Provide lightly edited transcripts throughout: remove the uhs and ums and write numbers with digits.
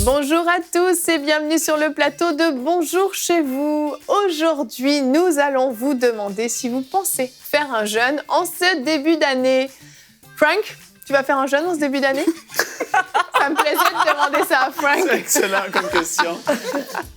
Bonjour à tous et bienvenue sur le plateau de Bonjour chez vous. Aujourd'hui, nous allons vous demander si vous pensez faire un jeûne en ce début d'année. Frank, tu vas faire un jeûne en ce début d'année? Ça me plaisait de demander ça à Frank. C'est excellent comme question.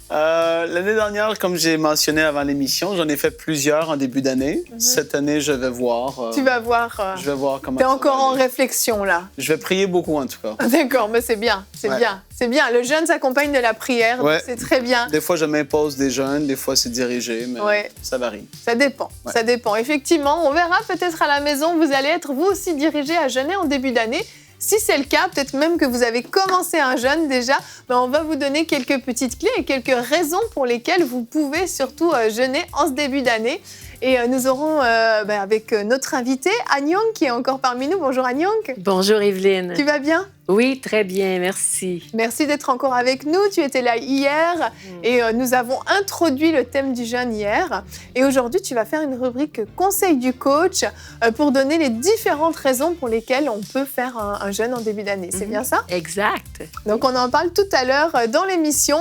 L'année dernière, comme j'ai mentionné avant l'émission, j'en ai fait plusieurs en début d'année. Cette année, je vais voir. Tu vas voir. Je vais voir comment T'es ça encore va en aller. réflexion là. Je vais prier beaucoup en tout cas. D'accord, mais c'est bien, c'est Ouais. bien. C'est bien. Le jeûne s'accompagne de la prière, Ouais. donc c'est très bien. Des fois, je m'impose des jeûnes, des fois, c'est dirigé, mais Ouais. ça varie. Ça dépend, Ouais. ça dépend. Effectivement, on verra peut-être à la maison, vous allez être vous aussi dirigé à jeûner en début d'année. Si c'est le cas, peut-être même que vous avez commencé un jeûne déjà, ben on va vous donner quelques petites clés et quelques raisons pour lesquelles vous pouvez surtout jeûner en ce début d'année. Et nous aurons avec notre invité, Anyong, qui est encore parmi nous. Bonjour Anyong. Bonjour Evelyne. Tu vas bien? Oui, très bien, merci. Merci d'être encore avec nous. Tu étais là hier et nous avons introduit le thème du jeûne hier. Et aujourd'hui, tu vas faire une rubrique conseil du coach pour donner les différentes raisons pour lesquelles on peut faire un jeûne en début d'année. C'est bien ça? Exact. Donc, on en parle tout à l'heure dans l'émission.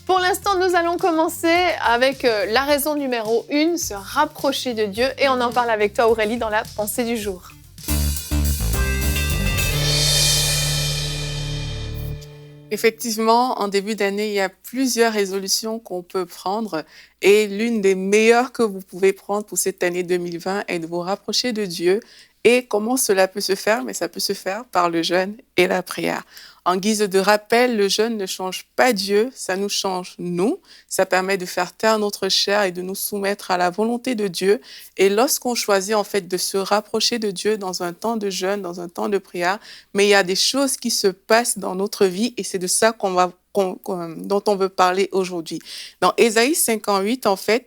Pour l'instant, nous allons commencer avec la raison numéro 1, se rapprocher de Dieu. Et on en parle avec toi, Aurélie, dans la pensée du jour. Effectivement, en début d'année, il y a plusieurs résolutions qu'on peut prendre et l'une des meilleures que vous pouvez prendre pour cette année 2020 est de vous rapprocher de Dieu. Et comment cela peut se faire? Mais ça peut se faire par le jeûne et la prière. En guise de rappel, le jeûne ne change pas Dieu, ça nous change nous. Ça permet de faire taire notre chair et de nous soumettre à la volonté de Dieu. Et lorsqu'on choisit en fait de se rapprocher de Dieu dans un temps de jeûne, dans un temps de prière, mais il y a des choses qui se passent dans notre vie et c'est de ça dont on veut parler aujourd'hui. Dans Ésaïe 58, en fait,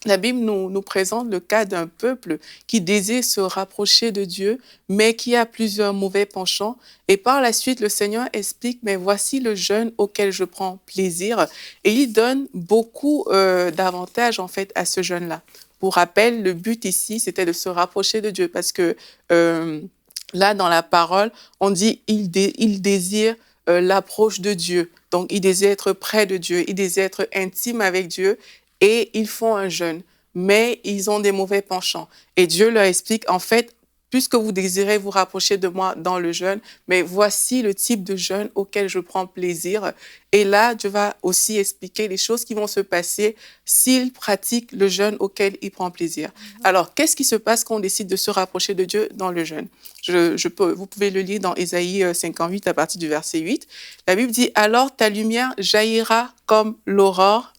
la Bible nous présente le cas d'un peuple qui désire se rapprocher de Dieu, mais qui a plusieurs mauvais penchants. Et par la suite, le Seigneur explique, mais voici le jeûne auquel je prends plaisir. Et il donne beaucoup d'avantages en fait à ce jeûne-là. Pour rappel, le but ici, c'était de se rapprocher de Dieu parce que là, dans la parole, on dit il désire l'approche de Dieu. Donc, il désire être près de Dieu, il désire être intime avec Dieu. Et ils font un jeûne, mais ils ont des mauvais penchants. Et Dieu leur explique, en fait, puisque vous désirez vous rapprocher de moi dans le jeûne, mais voici le type de jeûne auquel je prends plaisir. Et là, Dieu va aussi expliquer les choses qui vont se passer s'ils pratiquent le jeûne auquel il prend plaisir. Alors, qu'est-ce qui se passe quand on décide de se rapprocher de Dieu dans le jeûne? Vous pouvez le lire dans Ésaïe 58 à partir du verset 8. La Bible dit, « Alors ta lumière jaillira comme l'aurore,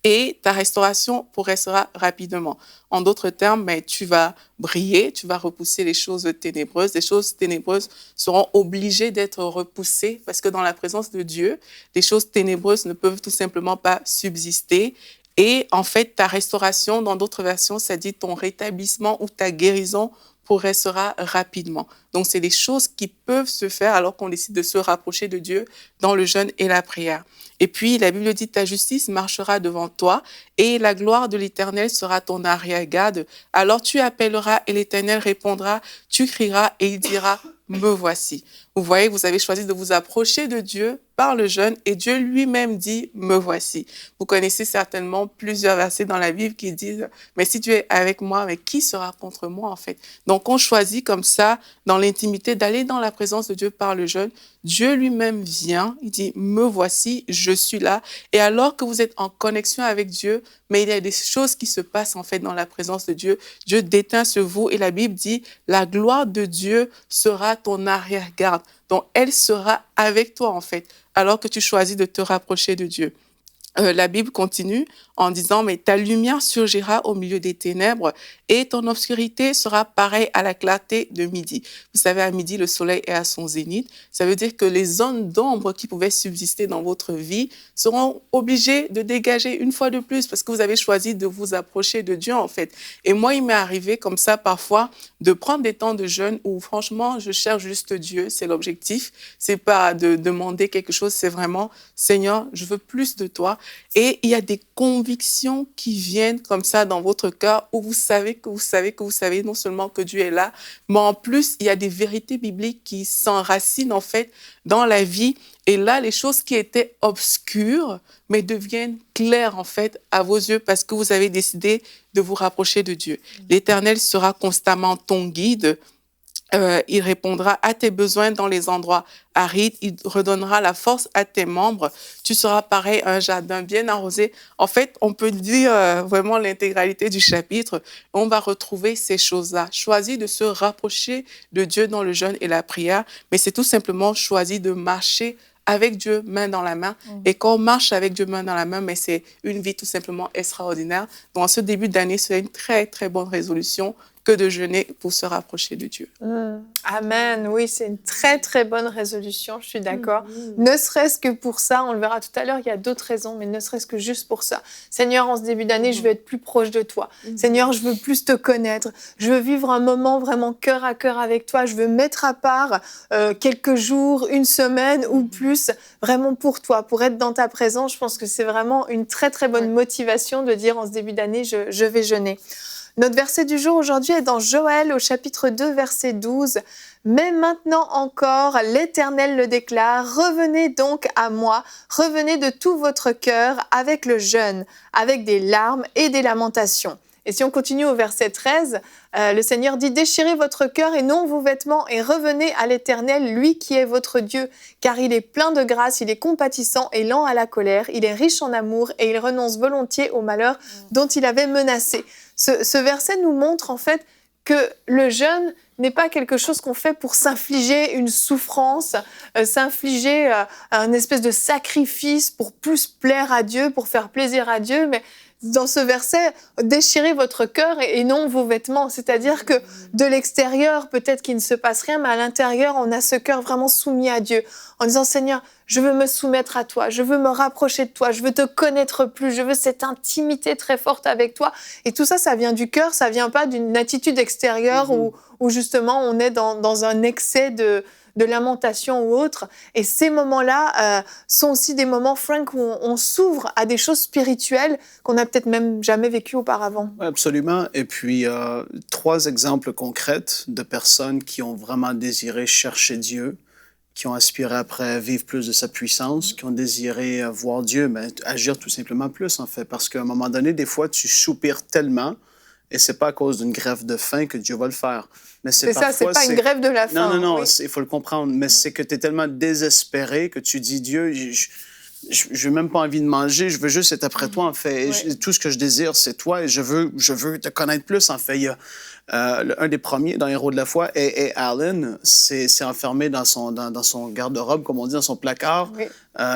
et ta restauration progressera rapidement. » En d'autres termes, mais tu vas briller, tu vas repousser les choses ténébreuses. Les choses ténébreuses seront obligées d'être repoussées parce que dans la présence de Dieu, les choses ténébreuses ne peuvent tout simplement pas subsister. Et en fait, ta restauration, dans d'autres versions, ça dit ton rétablissement ou ta guérison progressera rapidement. Donc, c'est des choses qui peuvent se faire alors qu'on décide de se rapprocher de Dieu dans le jeûne et la prière. Et puis, la Bible dit, ta justice marchera devant toi et la gloire de l'Éternel sera ton arrière-garde. Alors tu appelleras et l'Éternel répondra, tu crieras et il dira, me voici. Vous voyez, vous avez choisi de vous approcher de Dieu par le jeûne et Dieu lui-même dit, me voici. Vous connaissez certainement plusieurs versets dans la Bible qui disent, mais si tu es avec moi, mais qui sera contre moi en fait? Donc on choisit comme ça, dans l'intimité, d'aller dans la présence de Dieu par le jeûne. Dieu lui-même vient, il dit, me voici, je suis là. Et alors que vous êtes en connexion avec Dieu, mais il y a des choses qui se passent en fait dans la présence de Dieu. Dieu déteint sur vous et la Bible dit, la gloire de Dieu sera ton arrière-garde. Donc, elle sera avec toi en fait, alors que tu choisis de te rapprocher de Dieu. La Bible continue en disant, mais ta lumière surgira au milieu des ténèbres et ton obscurité sera pareille à la clarté de midi. Vous savez, à midi, le soleil est à son zénith. Ça veut dire que les zones d'ombre qui pouvaient subsister dans votre vie seront obligées de dégager une fois de plus parce que vous avez choisi de vous approcher de Dieu, en fait. Et moi, il m'est arrivé comme ça parfois de prendre des temps de jeûne où franchement, je cherche juste Dieu. C'est l'objectif. C'est pas de demander quelque chose. C'est vraiment, Seigneur, je veux plus de toi. Et il y a des convictions qui viennent comme ça dans votre cœur où vous savez non seulement que Dieu est là, mais en plus, il y a des vérités bibliques qui s'enracinent en fait dans la vie. Et là, les choses qui étaient obscures, mais deviennent claires en fait à vos yeux parce que vous avez décidé de vous rapprocher de Dieu. L'Éternel sera constamment ton guide. Il répondra à tes besoins dans les endroits arides. Il redonnera la force à tes membres. Tu seras pareil à un jardin bien arrosé. En fait, on peut dire vraiment l'intégralité du chapitre. On va retrouver ces choses-là. Choisis de se rapprocher de Dieu dans le jeûne et la prière, mais c'est tout simplement choisi de marcher avec Dieu main dans la main. Et quand on marche avec Dieu main dans la main, mais c'est une vie tout simplement extraordinaire. Donc, en ce début d'année, c'est une très, très bonne résolution que de jeûner pour se rapprocher de Dieu. Amen. Oui, c'est une très, très bonne résolution, je suis d'accord. Ne serait-ce que pour ça, on le verra tout à l'heure, il y a d'autres raisons, mais ne serait-ce que juste pour ça. Seigneur, en ce début d'année, je veux être plus proche de toi. Seigneur, je veux plus te connaître. Je veux vivre un moment vraiment cœur à cœur avec toi. Je veux mettre à part quelques jours, une semaine ou plus, vraiment pour toi, pour être dans ta présence. Je pense que c'est vraiment une très, très bonne motivation de dire en ce début d'année, je vais jeûner. Notre verset du jour aujourd'hui est dans Joël au chapitre 2, verset 12. « Mais maintenant encore, l'Éternel le déclare, revenez donc à moi, revenez de tout votre cœur avec le jeûne, avec des larmes et des lamentations. » Et si on continue au verset 13, le Seigneur dit « Déchirez votre cœur et non vos vêtements et revenez à l'Éternel, lui qui est votre Dieu, car il est plein de grâce, il est compatissant et lent à la colère, il est riche en amour et il renonce volontiers au malheur dont il avait menacé. » Ce verset nous montre en fait que le jeûne n'est pas quelque chose qu'on fait pour s'infliger une souffrance, s'infliger un espèce de sacrifice pour plus plaire à Dieu, pour faire plaisir à Dieu, mais dans ce verset, déchirez votre cœur et non vos vêtements. C'est-à-dire que de l'extérieur, peut-être qu'il ne se passe rien, mais à l'intérieur, on a ce cœur vraiment soumis à Dieu. En disant, Seigneur, je veux me soumettre à toi, je veux me rapprocher de toi, je veux te connaître plus, je veux cette intimité très forte avec toi. Et tout ça, ça vient du cœur, ça vient pas d'une attitude extérieure où justement on est dans un excès de lamentation ou autre. Et ces moments-là sont aussi des moments, Frank, où on s'ouvre à des choses spirituelles qu'on n'a peut-être même jamais vécues auparavant. Oui, absolument. Et puis, 3 exemples concrets de personnes qui ont vraiment désiré chercher Dieu, qui ont aspiré après vivre plus de sa puissance, qui ont désiré voir Dieu, mais agir tout simplement plus, en fait. Parce qu'à un moment donné, des fois, tu soupires tellement, et c'est pas à cause d'une grève de faim que Dieu va le faire. Mais c'est ça, c'est pas une grève de la faim. Non, oui. Il faut le comprendre. Mais c'est que tu es tellement désespéré que tu dis, Dieu, je n'ai même pas envie de manger, je veux juste être après toi, en fait. Tout ce que je désire, c'est toi, et je veux te connaître plus, en fait. Il y a un des premiers dans Héros de la foi, et Allen, s'est enfermé dans son garde-robe, comme on dit, dans son placard. Oui.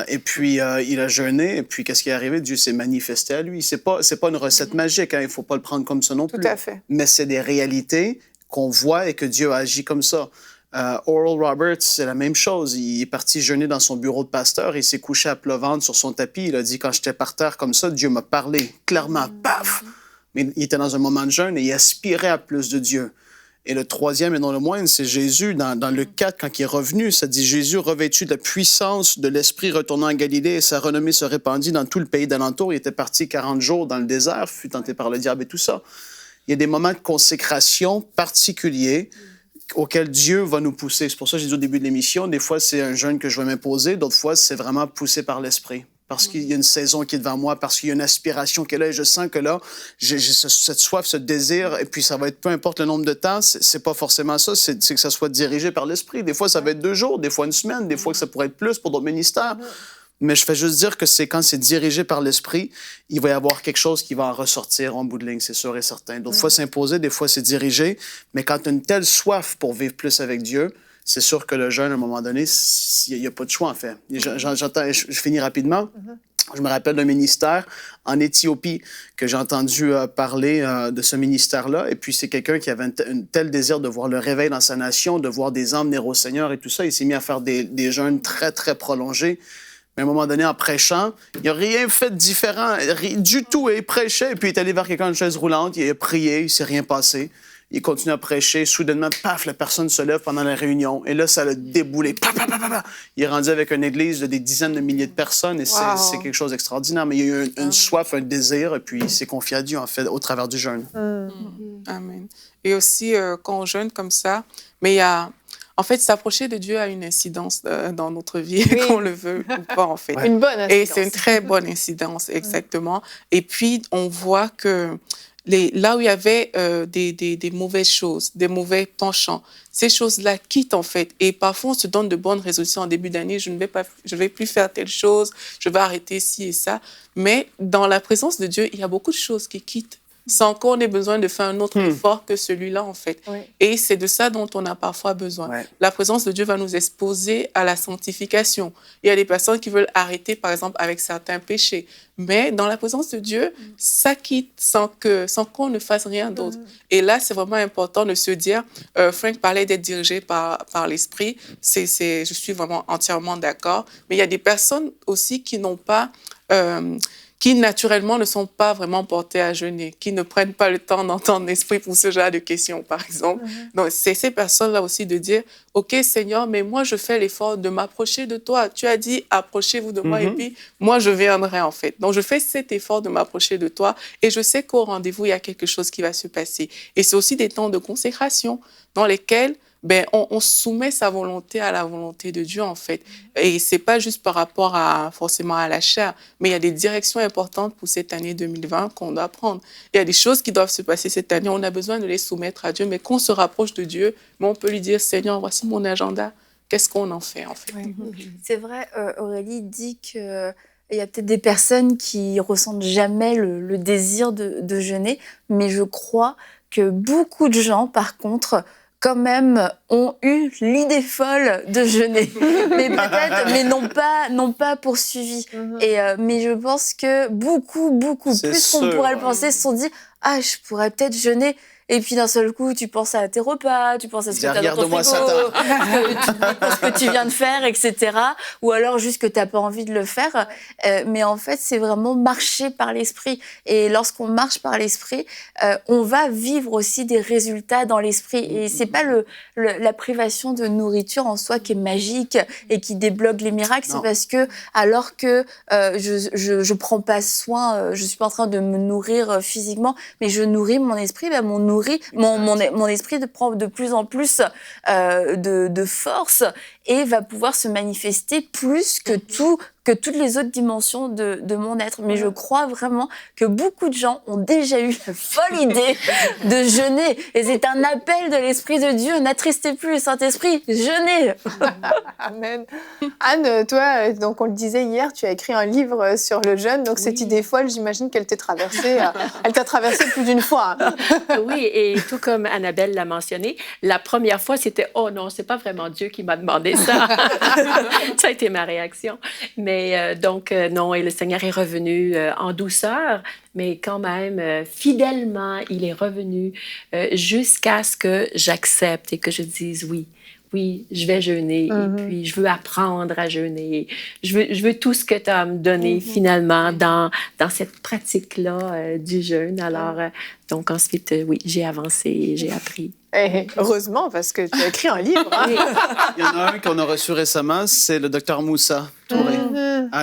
Et puis, il a jeûné, et puis qu'est-ce qui est arrivé? Dieu s'est manifesté à lui. C'est pas une recette magique, hein, il ne faut pas le prendre comme ça non plus. Tout à fait. Mais c'est des réalités qu'on voit et que Dieu agit comme ça. Oral Roberts, c'est la même chose. Il est parti jeûner dans son bureau de pasteur. Il s'est couché à plat ventre sur son tapis. Il a dit, quand j'étais par terre comme ça, Dieu m'a parlé. Clairement, paf! Mais il était dans un moment de jeûne et il aspirait à plus de Dieu. Et le troisième, et non le moindre, c'est Jésus. Dans Luc 4, quand il est revenu, ça dit, Jésus, revêtu de la puissance de l'Esprit, retournant en Galilée, et sa renommée se répandit dans tout le pays d'alentour. Il était parti 40 jours dans le désert, fut tenté par le diable et tout ça. Il y a des moments de consécration particuliers auquel Dieu va nous pousser. C'est pour ça que j'ai dit au début de l'émission, des fois, c'est un jeûne que je vais m'imposer, d'autres fois, c'est vraiment poussé par l'Esprit. Parce qu'il y a une saison qui est devant moi, parce qu'il y a une aspiration qui est là, et je sens que là, j'ai cette soif, ce désir, et puis ça va être, peu importe le nombre de temps, c'est pas forcément ça, c'est que ça soit dirigé par l'Esprit. Des fois, ça va être 2 jours, des fois 1 semaine, des fois que ça pourrait être plus pour d'autres ministères. Mais je fais juste dire que c'est quand c'est dirigé par l'Esprit, il va y avoir quelque chose qui va en ressortir en bout de ligne, c'est sûr et certain. D'autres fois, c'est imposé, des fois, c'est dirigé. Mais quand tu as une telle soif pour vivre plus avec Dieu, c'est sûr que le jeûne, à un moment donné, il n'y a pas de choix, en fait. Je finis rapidement. Je me rappelle d'un ministère en Éthiopie que j'ai entendu parler de ce ministère-là. Et puis, c'est quelqu'un qui avait un tel désir de voir le réveil dans sa nation, de voir des âmes venir au Seigneur et tout ça. Il s'est mis à faire des jeûnes très, très prolongés. Mais à un moment donné, en prêchant, il n'a rien fait de différent du tout. Et il prêchait, et puis il est allé vers quelqu'un en chaise roulante, il a prié, il ne s'est rien passé. il continue à prêcher. Soudainement, paf, la personne se lève pendant la réunion. Et là, ça l'a déboulé. Pa, pa, pa, pa, pa. Il est rendu avec une église de des dizaines de milliers de personnes. Et c'est quelque chose d'extraordinaire. Mais il y a eu une soif, un désir. Et puis, il s'est confié à Dieu, en fait, au travers du jeûne. Amen. Et aussi, quand on jeûne comme ça, mais il y a... En fait, s'approcher de Dieu a une incidence dans notre vie, qu'on le veut ou pas, en fait. Une bonne incidence. Et c'est une très bonne incidence, exactement. Et puis, on voit que là où il y avait des mauvaises choses, des mauvais penchants, ces choses-là quittent, en fait. Et parfois, on se donne de bonnes résolutions en début d'année. Je ne vais plus faire telle chose, je vais arrêter ci et ça. Mais dans la présence de Dieu, il y a beaucoup de choses qui quittent, sans qu'on ait besoin de faire un autre effort que celui-là, en fait. Oui. Et c'est de ça dont on a parfois besoin. Ouais. La présence de Dieu va nous exposer à la sanctification. Il y a des personnes qui veulent arrêter, par exemple, avec certains péchés. Mais dans la présence de Dieu, ça quitte sans qu'on ne fasse rien d'autre. Et là, c'est vraiment important de se dire, Frank parlait d'être dirigé par l'Esprit. Je suis vraiment entièrement d'accord. Mais il y a des personnes aussi qui n'ont pas... qui naturellement ne sont pas vraiment portés à jeûner, qui ne prennent pas le temps d'entendre l'Esprit pour ce genre de questions, par exemple. Donc, c'est ces personnes-là aussi de dire, « OK, Seigneur, mais moi, je fais l'effort de m'approcher de toi. Tu as dit, approchez-vous de moi, et puis moi, je viendrai, en fait. Donc, je fais cet effort de m'approcher de toi, et je sais qu'au rendez-vous, il y a quelque chose qui va se passer. » Et c'est aussi des temps de consécration dans lesquels on soumet sa volonté à la volonté de Dieu, en fait. Et c'est pas juste par rapport forcément à la chair, mais il y a des directions importantes pour cette année 2020 qu'on doit prendre. Il y a des choses qui doivent se passer cette année, on a besoin de les soumettre à Dieu, mais qu'on se rapproche de Dieu, mais on peut lui dire, Seigneur, voici mon agenda, qu'est-ce qu'on en fait, en fait? Oui. C'est vrai, Aurélie dit que... Il y a peut-être des personnes qui ressentent jamais le désir de jeûner, mais je crois que beaucoup de gens, par contre, quand même, ont eu l'idée folle de jeûner, mais peut-être, mais n'ont pas poursuivi. Mais je pense que beaucoup plus qu'on pourrait le penser se sont dit, je pourrais peut-être jeûner. Et puis d'un seul coup, tu penses à tes repas, tu penses à ce que tu as dans ton frigo, ce que tu viens de faire, etc. Ou alors juste que tu n'as pas envie de le faire. Mais en fait, c'est vraiment marcher par l'esprit. Et lorsqu'on marche par l'esprit, on va vivre aussi des résultats dans l'esprit. Et c'est pas la privation de nourriture en soi qui est magique et qui débloque les miracles. C'est parce que alors que je prends pas soin, je suis pas en train de me nourrir physiquement, mais je nourris mon esprit, mon esprit prend de plus en plus de force et va pouvoir se manifester plus que toutes les autres dimensions de mon être. Mais je crois vraiment que beaucoup de gens ont déjà eu la folle idée de jeûner. Et c'est un appel de l'Esprit de Dieu. N'attristez plus le Saint-Esprit, jeûnez. Amen. Anne, toi, donc on le disait hier, tu as écrit un livre sur le jeûne. Donc cette idée folle, j'imagine qu'elle t'a traversée plus d'une fois. Oui, et tout comme Annabelle l'a mentionné, la première fois, c'était « Oh non, c'est pas vraiment Dieu qui m'a demandé ça. » Ça a été ma réaction. Mais non, et le Seigneur est revenu en douceur, mais quand même, fidèlement, il est revenu jusqu'à ce que j'accepte et que je dise oui, je vais jeûner, et puis je veux apprendre à jeûner. Je veux tout ce que tu as à me donner, finalement, dans cette pratique-là du jeûne. Alors, donc ensuite, j'ai avancé et j'ai appris. Heureusement, parce que tu as écrit un livre. Hein? Il y en a un qu'on a reçu récemment, c'est le Dr Moussa Touré.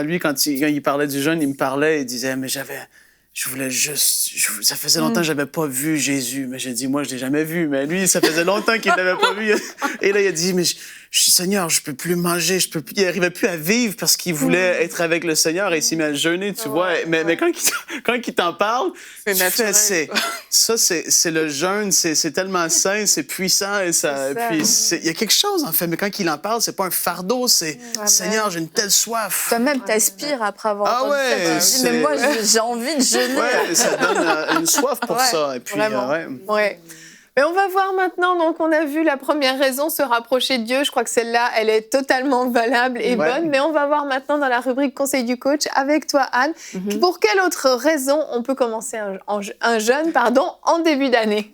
Lui, quand il parlait du jeûne, il me parlait, il disait, mais je voulais juste... ça faisait longtemps que je n'avais pas vu Jésus. Mais j'ai dit, moi, je ne l'ai jamais vu. Mais lui, ça faisait longtemps qu'il ne l'avait pas vu. Et là, il a dit, mais Seigneur, je ne peux plus manger. Il n'arrivait plus à vivre parce qu'il voulait être avec le Seigneur et il s'est mis à jeûner, tu vois. Mais quand il t'en parle, c'est naturel. C'est le jeûne, c'est tellement sain, c'est puissant. Et puis, il y a quelque chose, en fait. Mais quand il en parle, ce n'est pas un fardeau. C'est, Seigneur, j'ai une telle soif. Toi-même, t'aspires après avoir entendu ça. Tu dis, mais moi, j'ai envie de jeûner. Oui, ça donne une soif pour ça. Et puis, Mais on va voir maintenant, donc on a vu la première raison, se rapprocher de Dieu. Je crois que celle-là, elle est totalement valable et bonne. Mais on va voir maintenant dans la rubrique Conseil du coach avec toi, Anne, pour quelle autre raison on peut commencer un jeûne en début d'année.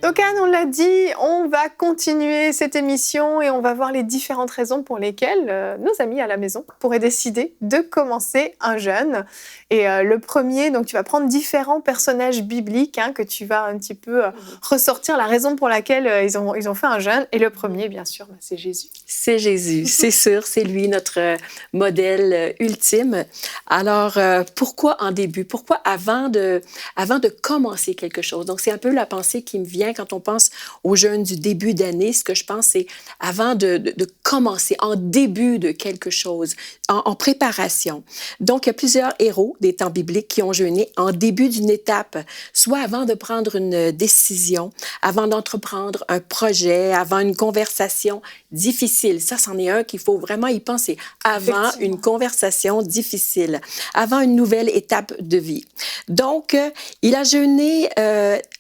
Donc Anne, on l'a dit, on va continuer cette émission et on va voir les différentes raisons pour lesquelles nos amis à la maison pourraient décider de commencer un jeûne. Et le premier, donc tu vas prendre différents personnages bibliques que tu vas un petit peu ressortir la raison pour laquelle ils ont fait un jeûne. Et le premier, bien sûr, c'est Jésus. C'est Jésus, c'est sûr, c'est lui notre modèle ultime. Alors, pourquoi en début? Pourquoi avant de commencer quelque chose? Donc, c'est un peu la pensée qui me vient quand on pense au jeûne du début d'année. Ce que je pense, c'est avant de commencer, en début de quelque chose, en préparation. Donc, il y a plusieurs héros des temps bibliques qui ont jeûné en début d'une étape, soit avant de prendre une décision, avant d'entreprendre un projet, avant une conversation difficile. Ça, c'en est un qu'il faut vraiment y penser. Avant une conversation difficile, avant une nouvelle étape de vie. Donc, il a jeûné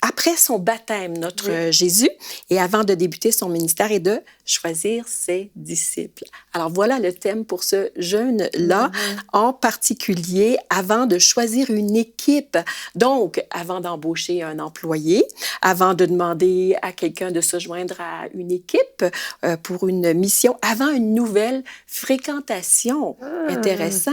après son baptême, notre Jésus, et avant de débuter son ministère et de choisir ses disciples. Alors, voilà le thème pour ce jeûne-là, en particulier avant de choisir une équipe. Donc, avant d'embaucher un employé, avant de demander à quelqu'un de se joindre à une équipe pour une mission, avant une nouvelle fréquentation. Intéressant.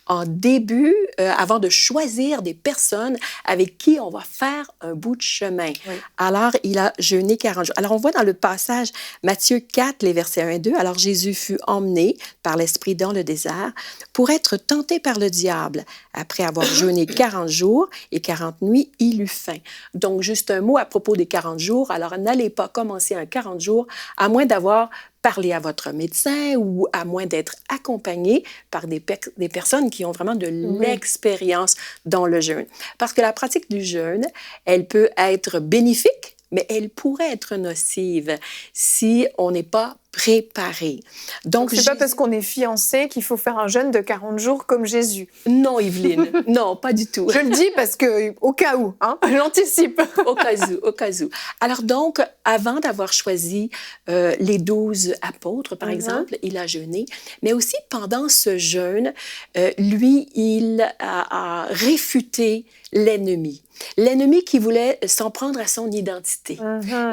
En début, avant de choisir des personnes avec qui on va faire un bout de chemin. Oui. Alors, il a jeûné 40 jours. Alors, on voit dans le passage Matthieu 4, les versets 1 et 2, « Alors Jésus fut emmené par l'Esprit dans le désert pour être tenté par le diable. Après avoir jeûné 40 jours et 40 nuits, il eut faim. » Donc, juste un mot à propos des 40 jours. Alors, n'allez pas commencer un 40 jours à moins d'avoir parlé à votre médecin ou à moins d'être accompagné par des personnes qui ont vraiment de l'expérience dans le jeûne. Parce que la pratique du jeûne, elle peut être bénéfique, mais elle pourrait être nocive si on n'est pas préparé. Donc c'est pas parce qu'on est fiancé qu'il faut faire un jeûne de 40 jours comme Jésus. Non, Yveline, non, pas du tout. Je le dis parce que, au cas où, j'anticipe. Au cas où. Alors donc, avant d'avoir choisi les 12 apôtres, par exemple, il a jeûné, mais aussi pendant ce jeûne, lui, il a réfuté l'ennemi. L'ennemi qui voulait s'en prendre à son identité.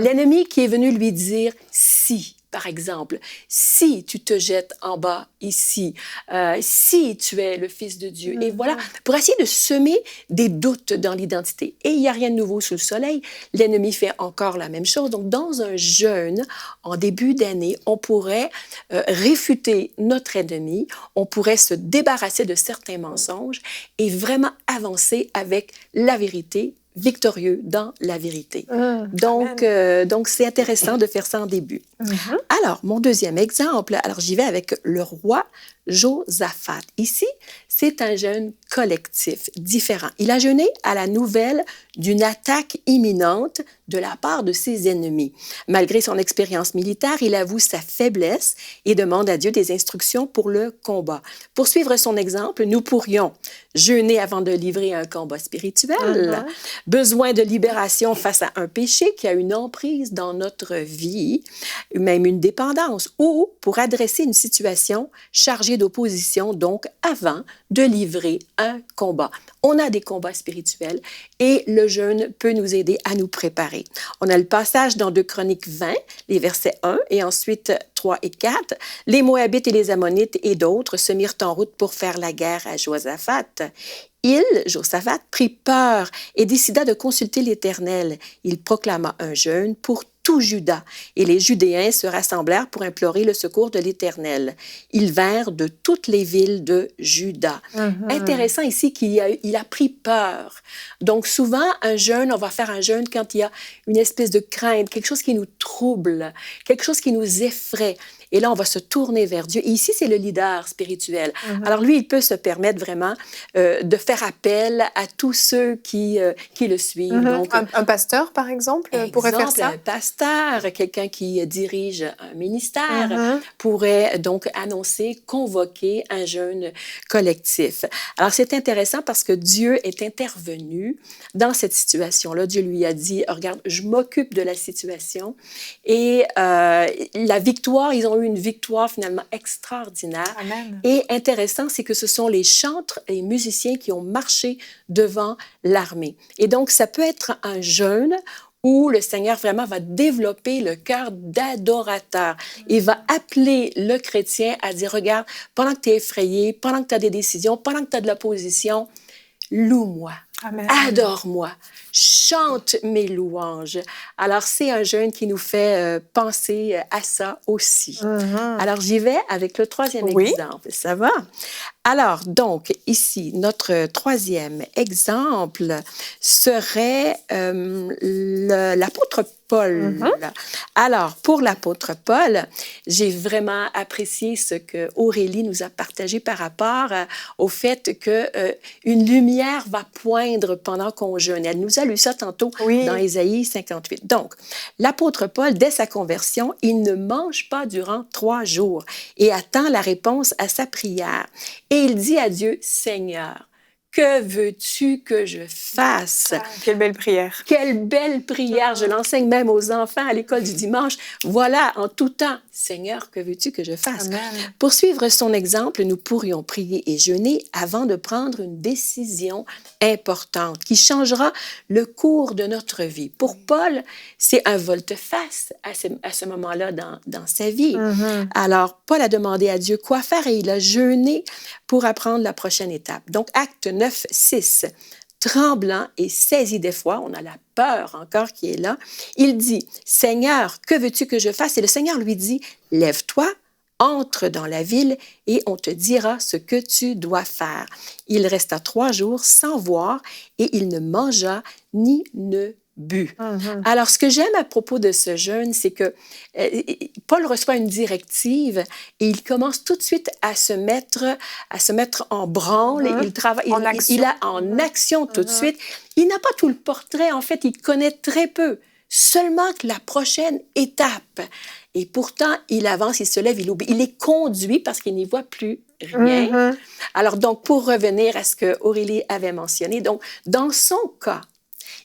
L'ennemi qui est venu lui dire « si ». Par exemple, si tu te jettes en bas ici, si tu es le Fils de Dieu. Et voilà, pour essayer de semer des doutes dans l'identité. Et il n'y a rien de nouveau sous le soleil. L'ennemi fait encore la même chose. Donc, dans un jeûne, en début d'année, on pourrait réfuter notre ennemi, on pourrait se débarrasser de certains mensonges et vraiment avancer avec la vérité, victorieux dans la vérité. Donc, c'est intéressant de faire ça en début. Alors, mon deuxième exemple, alors j'y vais avec le roi Josaphat. Ici, c'est un jeûne collectif, différent. Il a jeûné à la nouvelle d'une attaque imminente de la part de ses ennemis. Malgré son expérience militaire, il avoue sa faiblesse et demande à Dieu des instructions pour le combat. Pour suivre son exemple, nous pourrions jeûner avant de livrer un combat spirituel, besoin de libération face à un péché qui a une emprise dans notre vie, même une dépendance, ou pour adresser une situation chargée d'opposition, donc avant de livrer un combat. On a des combats spirituels et le jeûne peut nous aider à nous préparer. On a le passage dans 2 Chroniques 20, les versets 1 et ensuite 3 et 4. Les Moabites et les Ammonites et d'autres se mirent en route pour faire la guerre à Josaphat. Josaphat, prit peur et décida de consulter l'Éternel. Il proclama un jeûne pour tout Juda, et les Judéens se rassemblèrent pour implorer le secours de l'Éternel. Ils vinrent de toutes les villes de Juda. Intéressant ici qu'il a pris peur. Donc souvent, un jeûne, on va faire un jeûne quand il y a une espèce de crainte, quelque chose qui nous trouble, quelque chose qui nous effraie. Et là, on va se tourner vers Dieu. Et ici, c'est le leader spirituel. Alors lui, il peut se permettre vraiment de faire appel à tous ceux qui le suivent. Donc, un pasteur, par exemple, pourrait faire ça? Un pasteur, quelqu'un qui dirige un ministère, pourrait donc annoncer, convoquer un jeûne collectif. Alors, c'est intéressant parce que Dieu est intervenu dans cette situation-là. Dieu lui a dit, regarde, je m'occupe de la situation. Et la victoire, ils ont eu une victoire finalement extraordinaire. Amen. Et intéressant, c'est que ce sont les chantres et les musiciens qui ont marché devant l'armée. Et donc, ça peut être un jeûne où le Seigneur vraiment va développer le cœur d'adorateur. Il va appeler le chrétien à dire, regarde, pendant que tu es effrayé, pendant que tu as des décisions, pendant que tu as de l'opposition, loue-moi, Amen. adore-moi, chante mes louanges. Alors, c'est un jeûne qui nous fait penser à ça aussi. Alors, j'y vais avec le troisième Oui. exemple. Ça va? Alors, donc, ici, notre troisième exemple serait l'apôtre Paul. Alors, pour l'apôtre Paul, j'ai vraiment apprécié ce que Aurélie nous a partagé par rapport au fait que une lumière va poindre pendant qu'on jeûne. Elle nous a lu ça tantôt Oui. dans Ésaïe 58. Donc, l'apôtre Paul, dès sa conversion, il ne mange pas durant 3 jours et attend la réponse à sa prière. Et il dit à Dieu, Seigneur, que veux-tu que je fasse? Quelle belle prière. Quelle belle prière! Je l'enseigne même aux enfants à l'école du dimanche. Voilà, en tout temps, Seigneur, que veux-tu que je fasse? Amen. Pour suivre son exemple, nous pourrions prier et jeûner avant de prendre une décision importante qui changera le cours de notre vie. Pour Paul, c'est un volte-face à ce moment-là dans sa vie. Alors, Paul a demandé à Dieu quoi faire et il a jeûné pour apprendre la prochaine étape. Donc, acte 9, 6. Tremblant et saisi d'effroi, on a la peur encore qui est là, il dit, Seigneur, que veux-tu que je fasse? Et le Seigneur lui dit, lève-toi, entre dans la ville et on te dira ce que tu dois faire. Il resta 3 jours sans voir et il ne mangea ni ne but. Alors, ce que j'aime à propos de ce jeûne, c'est que Paul reçoit une directive et il commence tout de suite à se mettre en branle. Il travaille, En action. il a en action tout de suite. Il n'a pas tout le portrait, en fait, il connaît très peu. Seulement que la prochaine étape. Et pourtant, il avance, il se lève, il oublie. Il est conduit parce qu'il n'y voit plus rien. Alors, donc, pour revenir à ce que Aurélie avait mentionné, donc, dans son cas,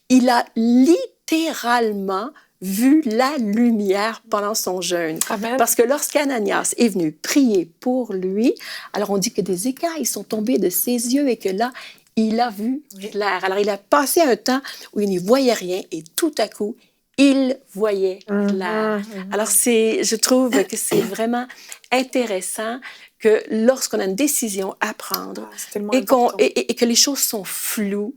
il a littéralement vu la lumière pendant son jeûne. Amen. Parce que lorsqu'Ananias est venu prier pour lui, alors on dit que des écailles sont tombées de ses yeux et que là, il a vu clair. Alors, il a passé un temps où il n'y voyait rien et tout à coup, il voyait clair. Alors, je trouve que c'est vraiment intéressant que lorsqu'on a une décision à prendre C'est tellement et important. que les choses sont floues,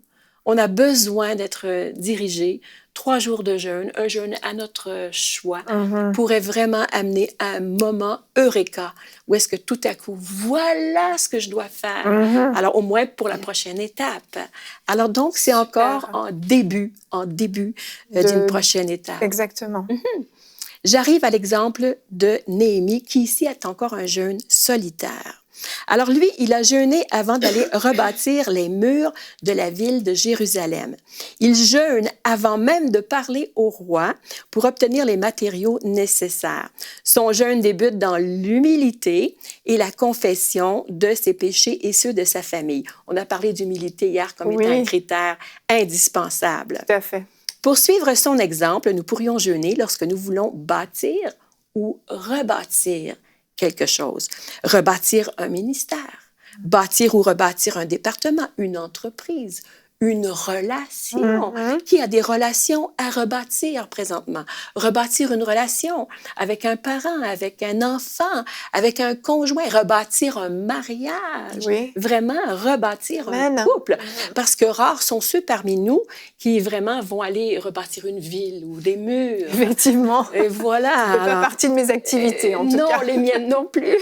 on a besoin d'être dirigé. 3 jours de jeûne, un jeûne à notre choix, pourrait vraiment amener à un moment eureka, où est-ce que tout à coup, voilà ce que je dois faire. Alors, au moins pour la prochaine étape. Alors donc, c'est encore en début d'une prochaine étape. Exactement. J'arrive à l'exemple de Néhémie, qui ici est encore un jeûne solitaire. Alors lui, il a jeûné avant d'aller rebâtir les murs de la ville de Jérusalem. Il jeûne avant même de parler au roi pour obtenir les matériaux nécessaires. Son jeûne débute dans l'humilité et la confession de ses péchés et ceux de sa famille. On a parlé d'humilité hier comme étant un critère indispensable. Tout à fait. Pour suivre son exemple, nous pourrions jeûner lorsque nous voulons bâtir ou rebâtir quelque chose. Rebâtir un ministère, bâtir ou rebâtir un département, une entreprise, une relation. Qui a des relations à rebâtir présentement? Rebâtir une relation avec un parent, avec un enfant, avec un conjoint, rebâtir un mariage. Oui. Vraiment rebâtir un couple. Parce que rares sont ceux parmi nous qui vraiment vont aller rebâtir une ville ou des murs. Effectivement. Et voilà. Ça fait pas partie de mes activités, en tout non, cas. les miennes non plus.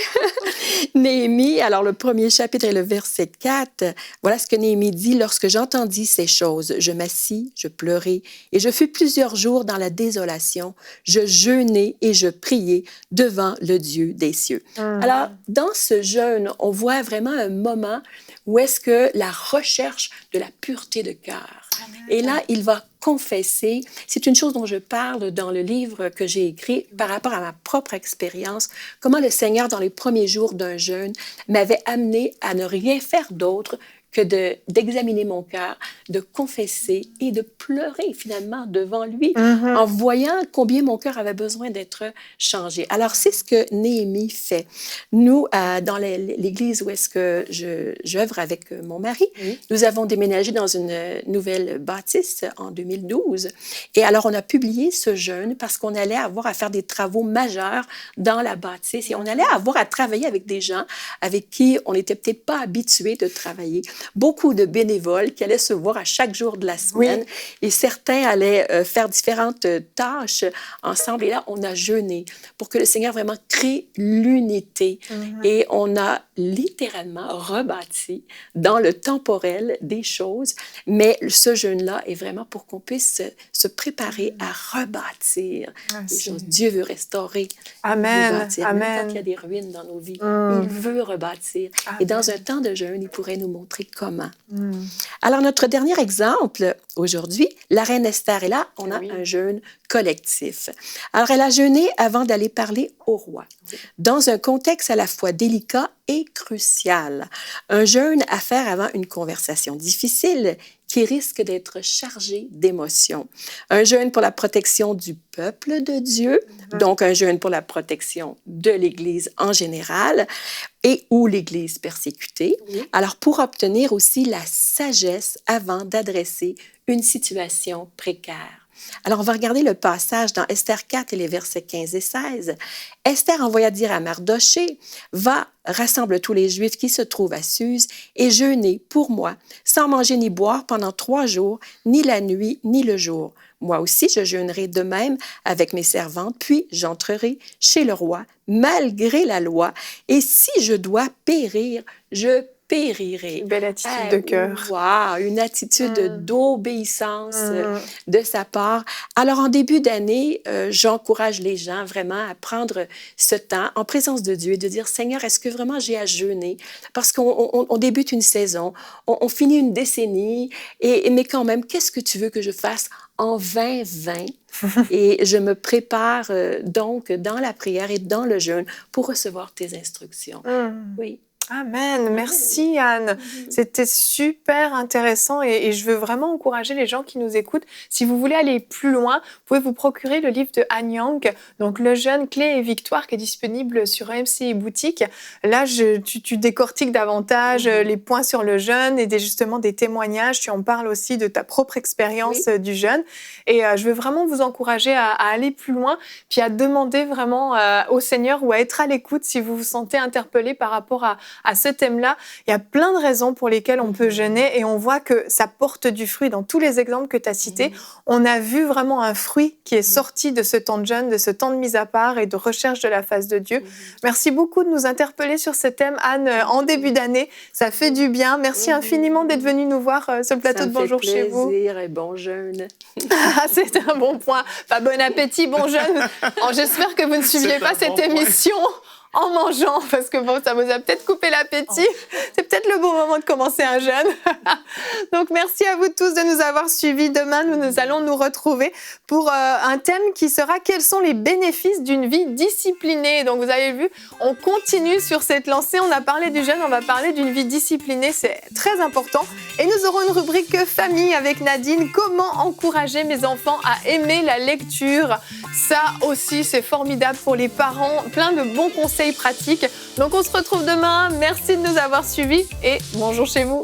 Néhémie, alors le premier chapitre et le verset 4, voilà ce que Néhémie dit. Lorsque j'entendis ces choses, je m'assis, je pleurai, et je fus plusieurs jours dans la désolation. Je jeûnai et je priai devant le Dieu des cieux. Alors, dans ce jeûne, on voit vraiment un moment où est-ce que la recherche de la pureté de cœur. Et là, il va confesser. C'est une chose dont je parle dans le livre que j'ai écrit par rapport à ma propre expérience, comment le Seigneur, dans les premiers jours d'un jeûne, m'avait amené à ne rien faire d'autre que d'examiner mon cœur, de confesser et de pleurer finalement devant lui en voyant combien mon cœur avait besoin d'être changé. Alors, c'est ce que Néhémie fait. Nous, dans l'église où est-ce que j'œuvre avec mon mari, nous avons déménagé dans une nouvelle bâtisse en 2012. Et alors, on a publié ce jeûne parce qu'on allait avoir à faire des travaux majeurs dans la bâtisse et on allait avoir à travailler avec des gens avec qui on n'était peut-être pas habitué de travailler. Beaucoup de bénévoles qui allaient se voir à chaque jour de la semaine et certains allaient faire différentes tâches ensemble. Et là, on a jeûné pour que le Seigneur vraiment crée l'unité. Et on a littéralement rebâti dans le temporel des choses. Mais ce jeûne-là est vraiment pour qu'on puisse se préparer à rebâtir les choses. Dieu veut restaurer. Amen. Veut bâtir. Amen. Même quand il y a des ruines dans nos vies, il veut rebâtir. Amen. Et dans un temps de jeûne, il pourrait nous montrer comment. Alors, notre dernier exemple aujourd'hui, la reine Esther est là. On a un jeûne collectif. Alors, elle a jeûné avant d'aller parler au roi, dans un contexte à la fois délicat et crucial. Un jeûne à faire avant une conversation difficile qui risque d'être chargé d'émotions. Un jeûne pour la protection du peuple de Dieu, donc un jeûne pour la protection de l'Église en général et ou l'Église persécutée. Alors, pour obtenir aussi la sagesse avant d'adresser une situation précaire. Alors, on va regarder le passage dans Esther 4 et les versets 15 et 16. Esther envoya dire à Mardoché, « Va, rassemble tous les Juifs qui se trouvent à Suse et jeûnez pour moi, sans manger ni boire pendant 3 jours, ni la nuit, ni le jour. Moi aussi, je jeûnerai de même avec mes servantes, puis j'entrerai chez le roi, malgré la loi, et si je dois périr, je périrai. » Belle attitude de cœur. Wow, une attitude d'obéissance de sa part. Alors, en début d'année, j'encourage les gens vraiment à prendre ce temps en présence de Dieu et de dire, Seigneur, est-ce que vraiment j'ai à jeûner? Parce qu'on débute une saison, on finit une décennie, mais quand même, qu'est-ce que tu veux que je fasse en 2020? Et je me prépare donc dans la prière et dans le jeûne pour recevoir tes instructions. Oui. Amen. Merci, Anne. C'était super intéressant et je veux vraiment encourager les gens qui nous écoutent. Si vous voulez aller plus loin, vous pouvez vous procurer le livre de Anne Young, donc Le jeûne, clé et victoire, qui est disponible sur EMC Boutique. Là, tu décortiques davantage les points sur le jeûne et justement des témoignages. Tu en parles aussi de ta propre expérience du jeûne. Et je veux vraiment vous encourager à aller plus loin, puis à demander vraiment au Seigneur ou à être à l'écoute si vous vous sentez interpellé par rapport à ce thème-là. Il y a plein de raisons pour lesquelles on peut jeûner et on voit que ça porte du fruit. Dans tous les exemples que tu as cités, on a vu vraiment un fruit qui est sorti de ce temps de jeûne, de ce temps de mise à part et de recherche de la face de Dieu. Merci beaucoup de nous interpeller sur ce thème, Anne, en début d'année. Ça fait du bien. Merci infiniment d'être venue nous voir sur le plateau de Bonjour chez vous. Ça me fait plaisir et bon jeûne. C'est un bon point. Enfin, bon appétit, bon jeûne. J'espère que vous ne suiviez pas cette émission en mangeant, parce que bon, ça vous a peut-être coupé l'appétit. C'est peut-être le bon moment de commencer un jeûne. Donc, merci à vous tous de nous avoir suivis. Demain, nous allons nous retrouver pour un thème qui sera « Quels sont les bénéfices d'une vie disciplinée ?» Donc, vous avez vu, on continue sur cette lancée. On a parlé du jeûne, on va parler d'une vie disciplinée. C'est très important. Et nous aurons une rubrique « Famille » avec Nadine. Comment encourager mes enfants à aimer la lecture? Ça aussi, c'est formidable pour les parents. Plein de bons conseils pratiques. Donc on se retrouve demain. Merci de nous avoir suivis et bonjour chez vous.